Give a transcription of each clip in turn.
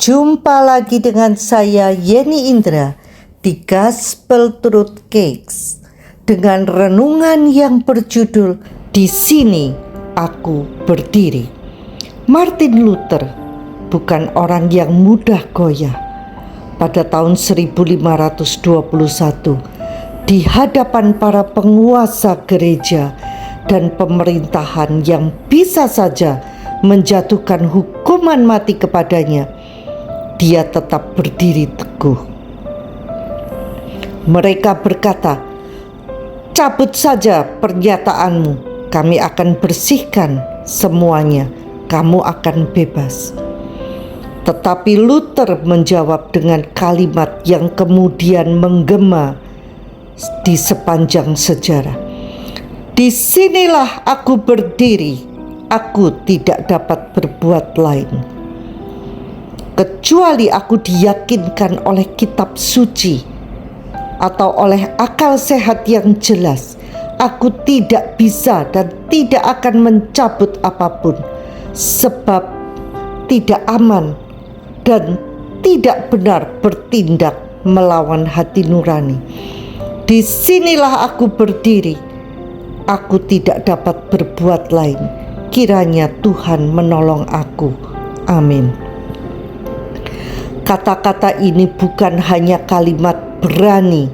Jumpa lagi dengan saya Yeni Indra di Gospel Truth Cakes dengan renungan yang berjudul Di Sini Aku Berdiri. Martin Luther bukan orang yang mudah goyah. Pada tahun 1521 di hadapan para penguasa gereja dan pemerintahan yang bisa saja menjatuhkan hukuman mati kepadanya, dia tetap berdiri teguh. Mereka berkata, "Cabut saja pernyataanmu, kami akan bersihkan semuanya, kamu akan bebas." Tetapi Luther menjawab dengan kalimat yang kemudian menggema di sepanjang sejarah. "Di sinilah aku berdiri, aku tidak dapat berbuat lain. Kecuali aku diyakinkan oleh kitab suci atau oleh akal sehat yang jelas, aku tidak bisa dan tidak akan mencabut apapun, sebab tidak aman dan tidak benar bertindak melawan hati nurani. Di sinilah aku berdiri, aku tidak dapat berbuat lain. Kiranya Tuhan menolong aku. Amin." Kata-kata ini bukan hanya kalimat berani.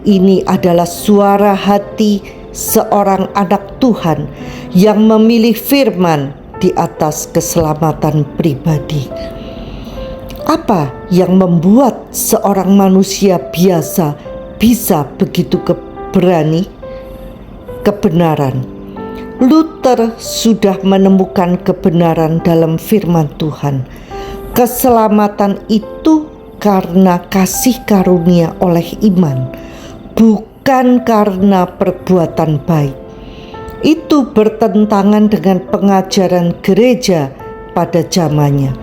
Ini adalah suara hati seorang anak Tuhan yang memilih firman di atas keselamatan pribadi. Apa yang membuat seorang manusia biasa bisa begitu berani? Kebenaran. Luther sudah menemukan kebenaran dalam firman Tuhan. Keselamatan itu karena kasih karunia oleh iman, bukan karena perbuatan baik. Itu bertentangan dengan pengajaran gereja pada zamannya.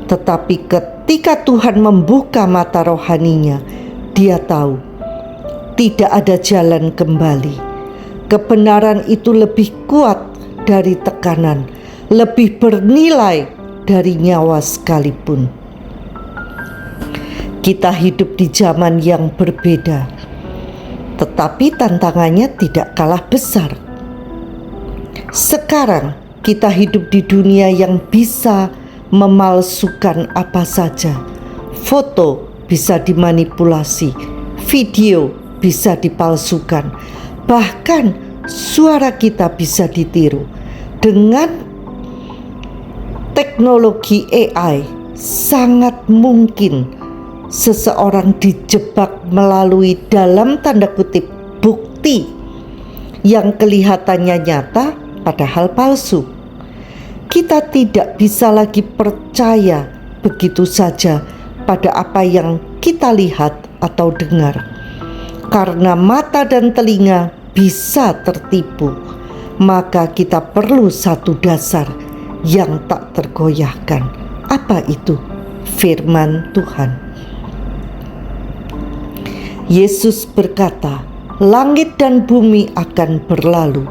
Tetapi ketika Tuhan membuka mata rohaninya, dia tahu tidak ada jalan kembali. Kebenaran itu lebih kuat dari tekanan, lebih bernilai dari nyawa sekalipun. Kita hidup di zaman yang berbeda, tetapi tantangannya tidak kalah besar. Sekarang kita hidup di dunia yang bisa memalsukan apa saja. Foto bisa dimanipulasi, video bisa dipalsukan, bahkan suara kita bisa ditiru. Dengan teknologi AI, sangat mungkin seseorang dijebak melalui dalam tanda kutip bukti yang kelihatannya nyata padahal palsu. Kita tidak bisa lagi percaya begitu saja pada apa yang kita lihat atau dengar, karena mata dan telinga bisa tertipu. Maka kita perlu satu dasar yang tak tergoyahkan. Apa itu? Firman Tuhan. Yesus berkata, "Langit dan bumi akan berlalu,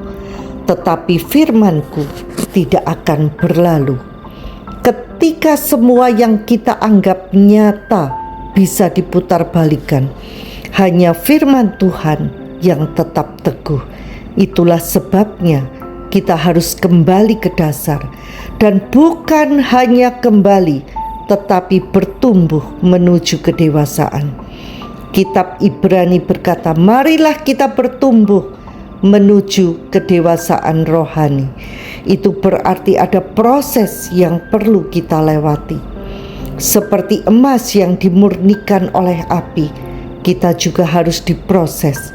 tetapi firman-Ku tidak akan berlalu." Ketika semua yang kita anggap nyata bisa diputarbalikkan, hanya firman Tuhan yang tetap teguh. Itulah sebabnya kita harus kembali ke dasar, dan bukan hanya kembali, tetapi bertumbuh menuju kedewasaan. Kitab Ibrani berkata, "Marilah kita bertumbuh menuju kedewasaan rohani." Itu berarti ada proses yang perlu kita lewati. Seperti emas yang dimurnikan oleh api, kita juga harus diproses.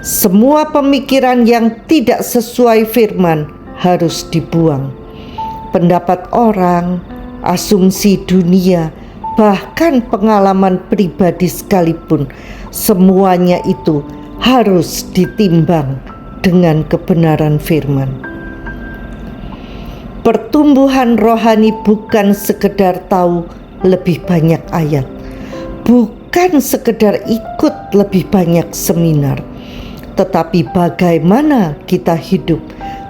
Semua pemikiran yang tidak sesuai firman harus dibuang. Pendapat orang, asumsi dunia, bahkan pengalaman pribadi sekalipun, semuanya itu harus ditimbang dengan kebenaran firman. Pertumbuhan rohani bukan sekedar tahu lebih banyak ayat, bukan sekedar ikut lebih banyak seminar, tetapi bagaimana kita hidup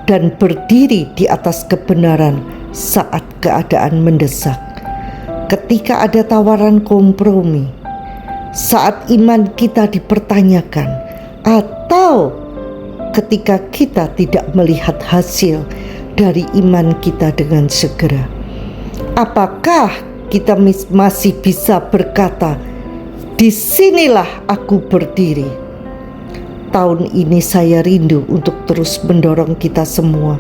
dan berdiri di atas kebenaran saat keadaan mendesak. ketika ada tawaran kompromi, saat iman kita dipertanyakan, atau ketika kita tidak melihat hasil dari iman kita dengan segera. Apakah kita masih bisa berkata, "Disinilah aku berdiri"? Tahun ini saya rindu untuk terus mendorong kita semua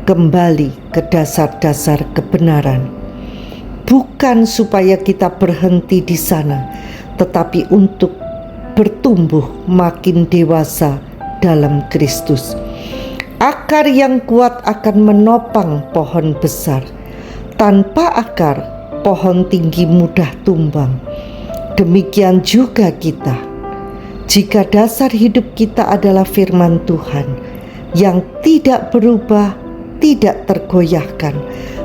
kembali ke dasar-dasar kebenaran. Bukan supaya kita berhenti di sana, tetapi untuk bertumbuh makin dewasa dalam Kristus. Akar yang kuat akan menopang pohon besar. Tanpa akar, pohon tinggi mudah tumbang. Demikian juga kita. Jika dasar hidup kita adalah firman Tuhan yang tidak berubah, tidak tergoyahkan,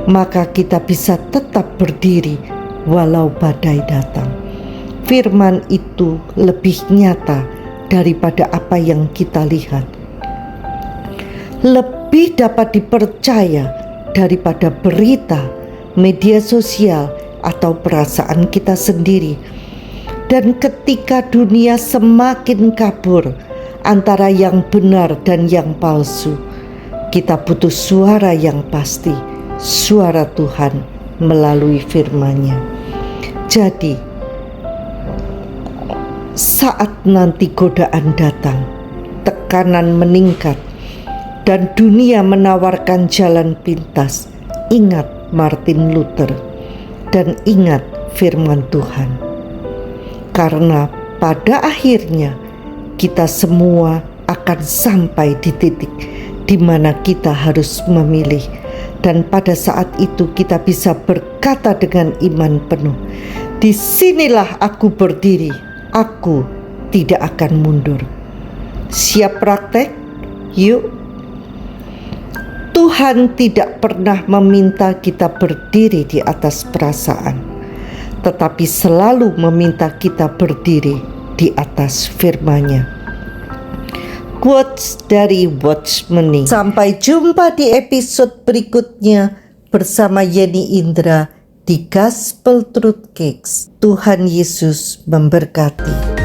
maka kita bisa tetap berdiri walau badai datang. Firman itu lebih nyata daripada apa yang kita lihat, lebih dapat dipercaya daripada berita, media sosial, atau perasaan kita sendiri. Dan ketika dunia semakin kabur antara yang benar dan yang palsu, kita butuh suara yang pasti, suara Tuhan melalui firman-Nya. Jadi, saat nanti godaan datang, tekanan meningkat, dan dunia menawarkan jalan pintas, ingat Martin Luther dan ingat firman Tuhan. Karena pada akhirnya kita semua akan sampai di titik di mana kita harus memilih, dan pada saat itu kita bisa berkata dengan iman penuh, "Disinilah aku berdiri, aku tidak akan mundur." Siap praktek? Yuk. Tuhan tidak pernah meminta kita berdiri di atas perasaan, tetapi selalu meminta kita berdiri di atas firman-Nya. Quotes dari Watchmeni. Sampai jumpa di episode berikutnya bersama Yeni Indra di Gospel Truth Cakes. Tuhan Yesus memberkati.